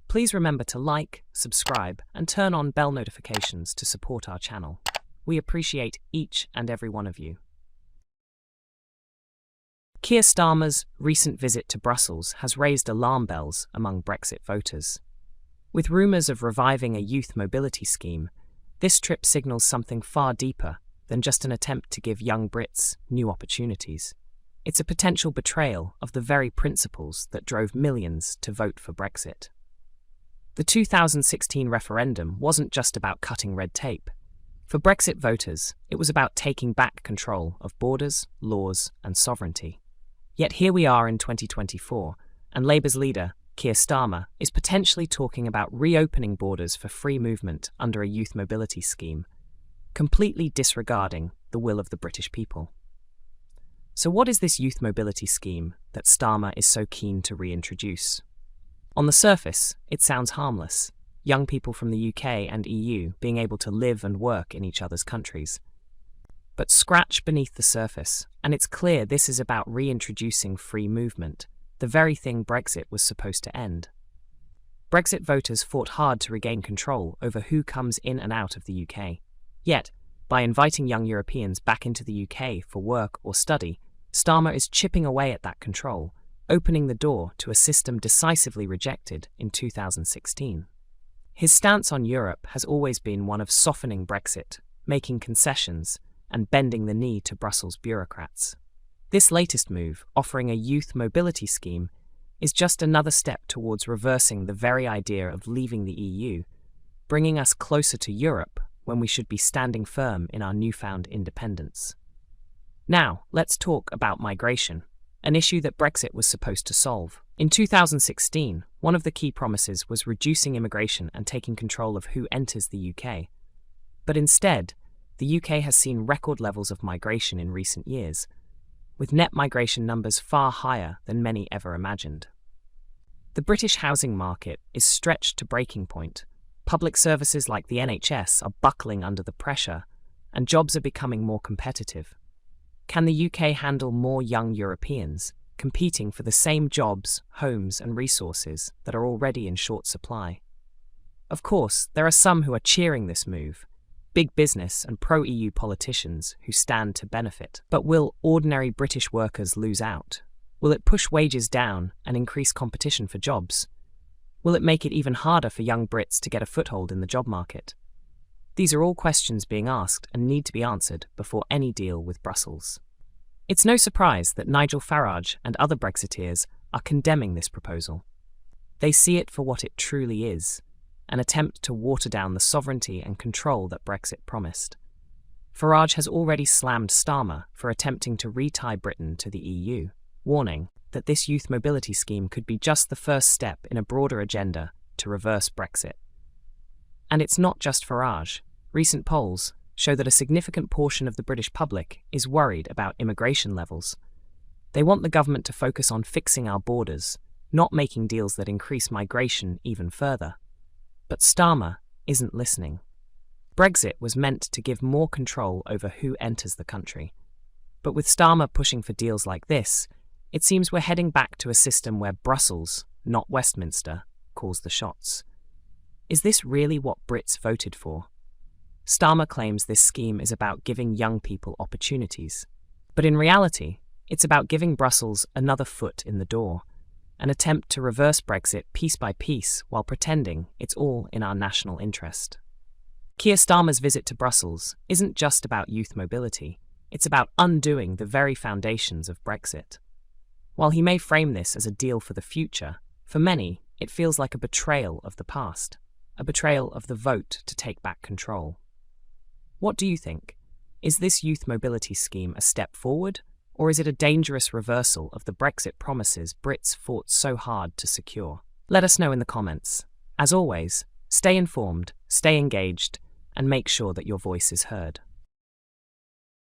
Please remember to like, subscribe, and turn on bell notifications to support our channel. We appreciate each and every one of you. Keir Starmer's recent visit to Brussels has raised alarm bells among Brexit voters. With rumours of reviving a youth mobility scheme, this trip signals something far deeper than just an attempt to give young Brits new opportunities. It's a potential betrayal of the very principles that drove millions to vote for Brexit. The 2016 referendum wasn't just about cutting red tape. For Brexit voters, it was about taking back control of borders, laws, and sovereignty. Yet here we are in 2024, and Labour's leader, Keir Starmer, is potentially talking about reopening borders for free movement under a youth mobility scheme, completely disregarding the will of the British people. So what is this youth mobility scheme that Starmer is so keen to reintroduce? On the surface, it sounds harmless, young people from the UK and EU being able to live and work in each other's countries. But scratch beneath the surface, and it's clear this is about reintroducing free movement, the very thing Brexit was supposed to end. Brexit voters fought hard to regain control over who comes in and out of the UK. Yet, by inviting young Europeans back into the UK for work or study, Starmer is chipping away at that control, opening the door to a system decisively rejected in 2016. His stance on Europe has always been one of softening Brexit, making concessions, and bending the knee to Brussels bureaucrats. This latest move, offering a youth mobility scheme, is just another step towards reversing the very idea of leaving the EU, bringing us closer to Europe when we should be standing firm in our newfound independence. Now, let's talk about migration, an issue that Brexit was supposed to solve. In 2016, one of the key promises was reducing immigration and taking control of who enters the UK. But instead, the UK has seen record levels of migration in recent years, with net migration numbers far higher than many ever imagined. The British housing market is stretched to breaking point. Public services like the NHS are buckling under the pressure, and jobs are becoming more competitive. Can the UK handle more young Europeans competing for the same jobs, homes, and resources that are already in short supply? Of course, there are some who are cheering this move, big business and pro-EU politicians who stand to benefit. But will ordinary British workers lose out? Will it push wages down and increase competition for jobs? Will it make it even harder for young Brits to get a foothold in the job market? These are all questions being asked and need to be answered before any deal with Brussels. It's no surprise that Nigel Farage and other Brexiteers are condemning this proposal. They see it for what it truly is, an attempt to water down the sovereignty and control that Brexit promised. Farage has already slammed Starmer for attempting to retie Britain to the EU, warning that this youth mobility scheme could be just the first step in a broader agenda to reverse Brexit. And it's not just Farage. Recent polls show that a significant portion of the British public is worried about immigration levels. They want the government to focus on fixing our borders, not making deals that increase migration even further. But Starmer isn't listening. Brexit was meant to give more control over who enters the country. But with Starmer pushing for deals like this, it seems we're heading back to a system where Brussels, not Westminster, calls the shots. Is this really what Brits voted for? Starmer claims this scheme is about giving young people opportunities. But in reality, it's about giving Brussels another foot in the door, an attempt to reverse Brexit piece by piece while pretending it's all in our national interest. Keir Starmer's visit to Brussels isn't just about youth mobility, it's about undoing the very foundations of Brexit. While he may frame this as a deal for the future, for many, it feels like a betrayal of the past, a betrayal of the vote to take back control. What do you think? Is this youth mobility scheme a step forward, or is it a dangerous reversal of the Brexit promises Brits fought so hard to secure? Let us know in the comments. As always, stay informed, stay engaged, and make sure that your voice is heard.